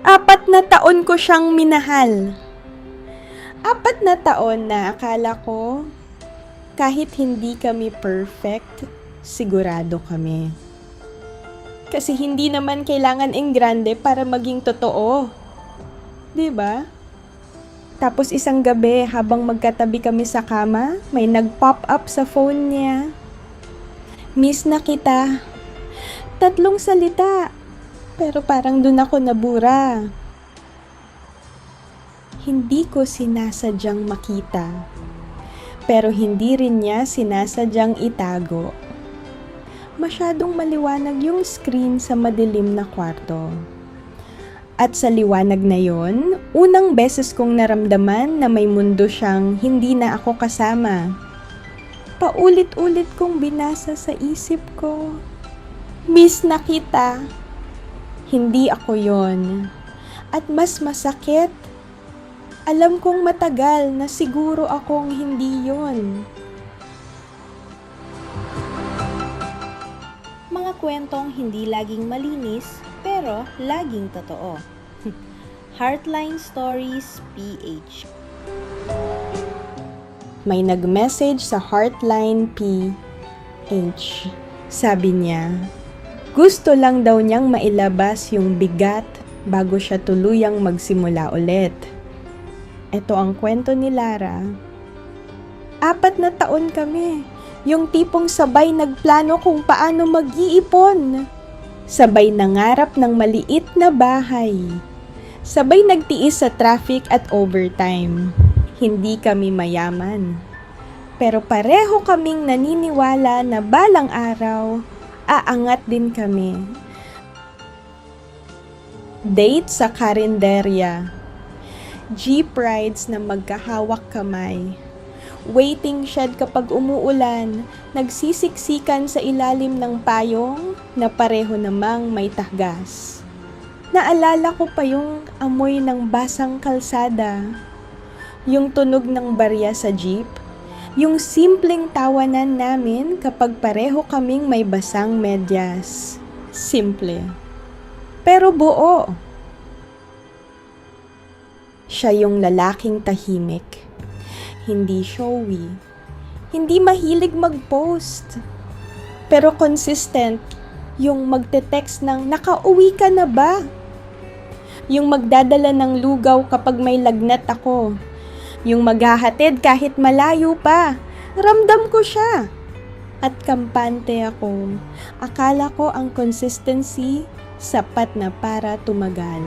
4 na taon ko siyang minahal. 4 na taon na akala ko, kahit hindi kami perfect, sigurado kami. Kasi hindi naman kailangan engrande para maging totoo. 'Di ba? Tapos isang gabi habang magkatabi kami sa kama, may nag-pop up sa phone niya. Miss na kita. 3 salita. Pero parang dun ako nabura. Hindi ko sinasadyang makita. Pero hindi rin niya sinasadyang itago. Masyadong maliwanag yung screen sa madilim na kwarto. At sa liwanag na yon, unang beses kong naramdaman na may mundo siyang hindi na ako kasama. Paulit-ulit kong binasa sa isip ko. Miss na kita. Hindi ako yon. At mas masakit. Alam kong matagal na siguro akong hindi yon. Mga kwentong hindi laging malinis, pero laging totoo. Heartline Stories PH. May nag-message sa Heartline PH. Sabi niya, gusto lang daw niyang mailabas yung bigat bago siya tuluyang magsimula ulit. Ito ang kwento ni Lara. 4 na taon kami. Yung tipong sabay nagplano kung paano mag-iipon. Sabay nangarap ng maliit na bahay. Sabay nagtiis sa traffic at overtime. Hindi kami mayaman. Pero pareho kaming naniniwala na balang araw, aangat din kami. Date sa karinderya. Jeep rides na magkahawak kamay. Waiting shed kapag umuulan, nagsisiksikan sa ilalim ng payong na pareho namang may tahgas. Naalala ko pa yung amoy ng basang kalsada, yung tunog ng barya sa jeep, yung simpleng tawanan namin kapag pareho kaming may basang medyas. Simple. Pero buo. Siya yung lalaking tahimik. Hindi showy. Hindi mahilig mag-post. Pero consistent. Yung magte-text ng nakauwi ka na ba? Yung magdadala ng lugaw kapag may lagnat ako. Yung maghahatid kahit malayo pa. Ramdam ko siya. At kampante ako. Akala ko ang consistency sapat na para tumagal.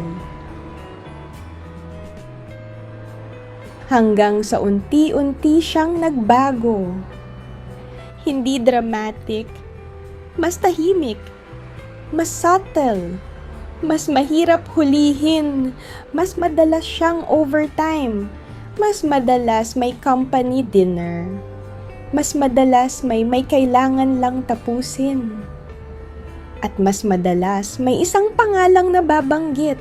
Hanggang sa unti-unti siyang nagbago. Hindi dramatic, mas tahimik, mas subtle, mas mahirap hulihin, mas madalas siyang overtime, mas madalas may company dinner, mas madalas may kailangan lang tapusin, at mas madalas may isang pangalang nababanggit,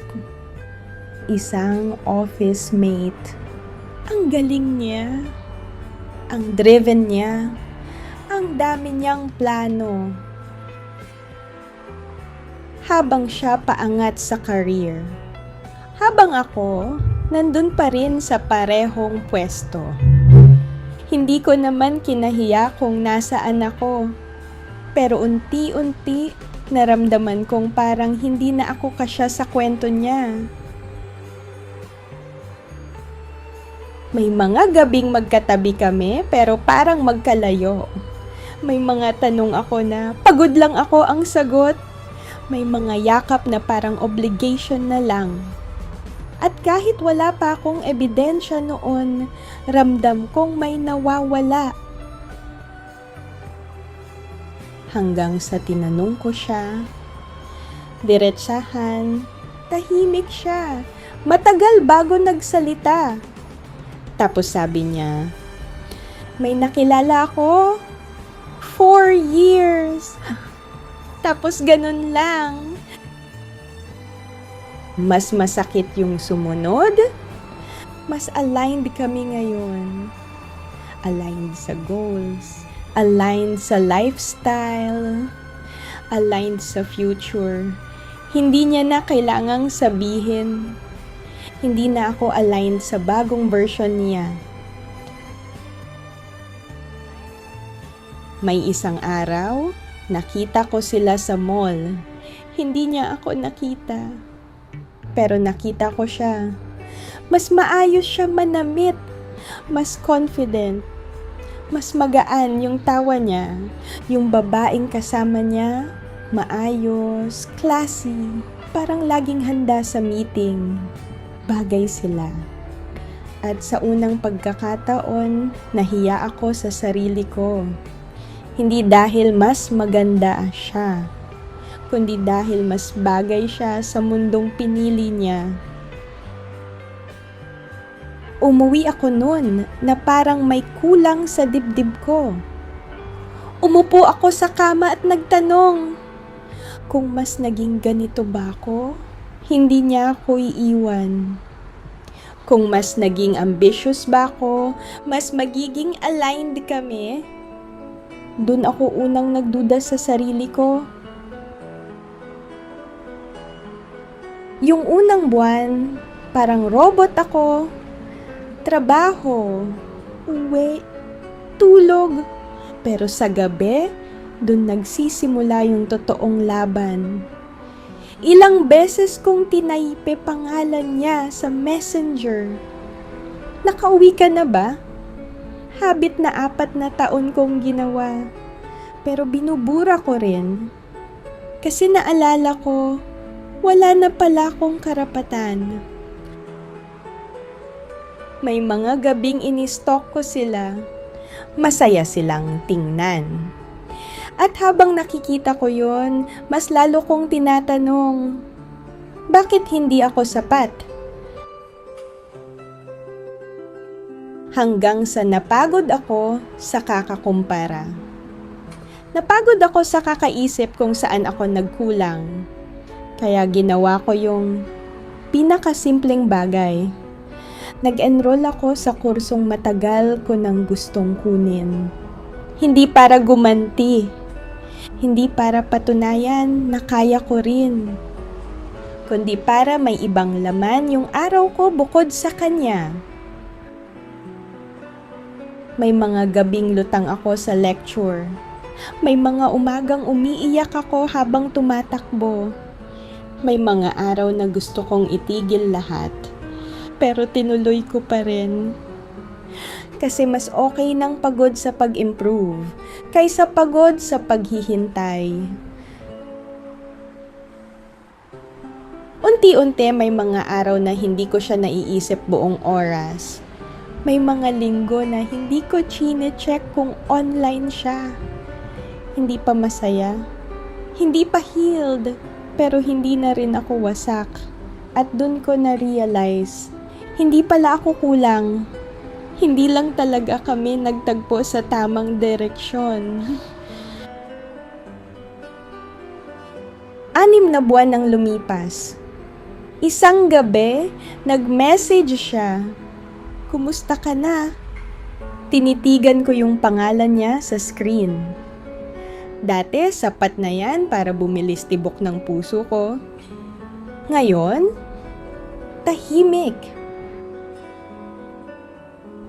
isang office mate. Ang galing niya, ang driven niya, ang dami niyang plano. Habang siya paangat sa career, habang ako, nandun pa rin sa parehong pwesto. Hindi ko naman kinahiya kung nasaan ako, pero unti-unti naramdaman kong parang hindi na ako kasya sa kwento niya. May mga gabing magkatabi kami pero parang magkalayo. May mga tanong ako na pagod lang ako ang sagot. May mga yakap na parang obligation na lang. At kahit wala pa akong ebidensya noon, ramdam kong may nawawala. Hanggang sa tinanong ko siya, diretsahan, tahimik siya, matagal bago nagsalita. Tapos sabi niya, may nakilala ako, 4 years. Tapos ganun lang. Mas masakit yung sumunod. Mas aligned kami ngayon. Aligned sa goals. Aligned sa lifestyle. Aligned sa future. Hindi niya na kailangang sabihin. Hindi na ako aligned sa bagong version niya. May isang araw, nakita ko sila sa mall. Hindi niya ako nakita. Pero nakita ko siya. Mas maayos siya manamit. Mas confident. Mas magaan yung tawa niya. Yung babaeng kasama niya, maayos, classy. Parang laging handa sa meeting. Bagay sila. At sa unang pagkakataon, nahiya ako sa sarili ko. Hindi dahil mas maganda siya, kundi dahil mas bagay siya sa mundong pinili niya. Umuwi ako noon na parang may kulang sa dibdib ko. Umupo ako sa kama at nagtanong, kung mas naging ganito ba ako, hindi niya ako iiwan. Kung mas naging ambitious ba ako, mas magiging aligned kami. Doon ako unang nagduda sa sarili ko. Yung unang buwan, parang robot ako. Trabaho, uwi, tulog. Pero sa gabi, doon nagsisimula yung totoong laban. Ilang beses kong tinaype pangalan niya sa messenger. Nakauwi ka na ba? Habit na 4 na taon kong ginawa. Pero binubura ko rin. Kasi naalala ko, wala na pala akong karapatan. May mga gabing ini-stalk ko sila. Masaya silang tingnan. At habang nakikita ko yon, mas lalo kong tinatanong, bakit hindi ako sapat? Hanggang sa napagod ako sa kakakumpara. Napagod ako sa kakaisip kung saan ako nagkulang. Kaya ginawa ko yung pinakasimpleng bagay. Nag-enroll ako sa kursong matagal ko nang gustong kunin. Hindi para gumanti. Hindi para patunayan na kaya ko rin. Kundi para may ibang laman yung araw ko bukod sa kanya. May mga gabing lutang ako sa lecture. May mga umagang umiiyak ako habang tumatakbo. May mga araw na gusto kong itigil lahat. Pero tinuloy ko pa rin. Kasi mas okay nang pagod sa pag-improve kaysa pagod sa paghihintay. Unti-unti may mga araw na hindi ko siya naiisip buong oras. May mga linggo na hindi ko chine-check kung online siya. Hindi pa masaya. Hindi pa healed. Pero hindi na rin ako wasak. At dun ko na-realize, hindi pala ako kulang. Hindi lang talaga kami nagtagpo sa tamang direksyon. 6 na buwan nang lumipas. Isang gabi, nag-message siya. Kumusta ka na? Tinitigan ko yung pangalan niya sa screen. Dati, sapat na yan para bumilis tibok ng puso ko. Ngayon, tahimik.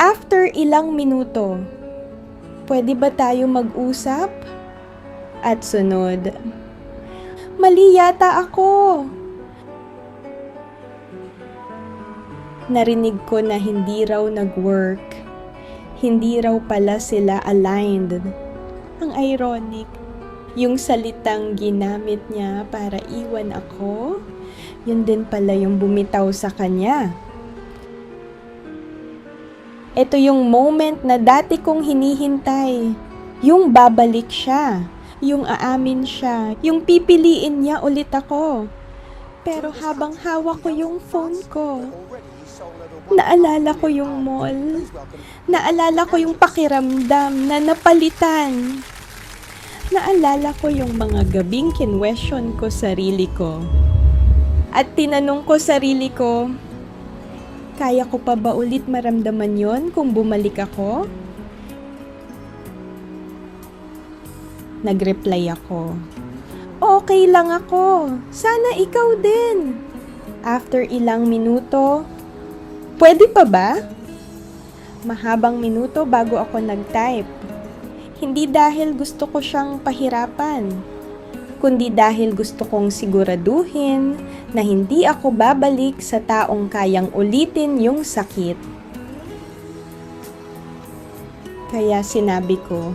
After ilang minuto, pwede ba tayo mag-usap? At sunod, mali yata ako. Narinig ko na hindi raw nag-work. Hindi raw pala sila aligned. Ang ironic, yung salitang ginamit niya para iwan ako, yun din pala yung bumitaw sa kanya. Ito yung moment na dati kong hinihintay. Yung babalik siya, yung aamin siya, yung pipiliin niya ulit ako. Pero habang hawak ko yung phone ko, naalala ko yung mall. Naalala ko yung pakiramdam na napalitan. Naalala ko yung mga gabing kinwestiyon ko sarili ko. At tinanong ko sarili ko, kaya ko pa ba ulit maramdaman yon kung bumalik ako? Nag-reply ako, Okay lang ako. Sana ikaw din. After ilang minuto, pwede pa ba? Mahabang minuto bago ako nag-type. Hindi dahil gusto ko siyang pahirapan, kundi dahil gusto kong siguraduhin na hindi ako babalik sa taong kayang ulitin yung sakit. Kaya sinabi ko,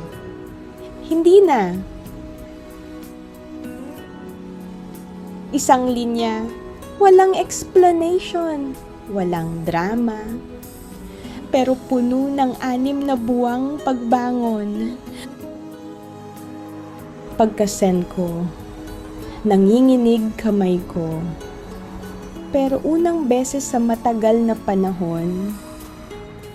hindi na. Isang linya, walang explanation, walang drama, pero puno ng 6 na buwang pagbangon. Pagka-send ko, nanginginig kamay ko. Pero unang beses sa matagal na panahon,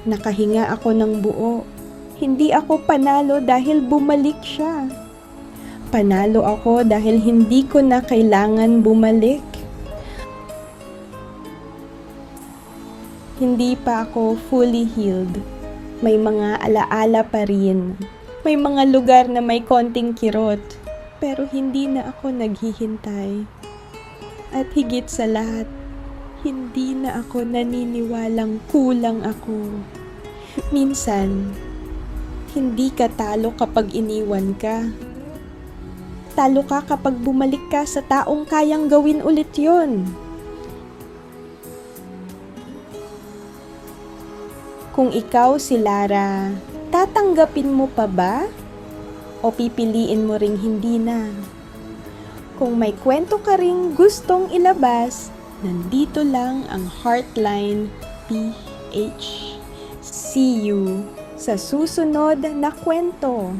nakahinga ako ng buo. Hindi ako panalo dahil bumalik siya. Panalo ako dahil hindi ko na kailangan bumalik. Hindi pa ako fully healed. May mga alaala pa rin. May mga lugar na may konting kirot. Pero hindi na ako naghihintay. At higit sa lahat, hindi na ako naniniwalang kulang ako. Minsan, hindi ka talo kapag iniwan ka. Talo ka kapag bumalik ka sa taong kayang gawin ulit yon. Kung ikaw si Lara, tatanggapin mo pa ba? O pipiliin mo ring hindi na? Kung may kwento ka ring gustong ilabas, nandito lang ang Heartline PH. See you sa susunod na kwento.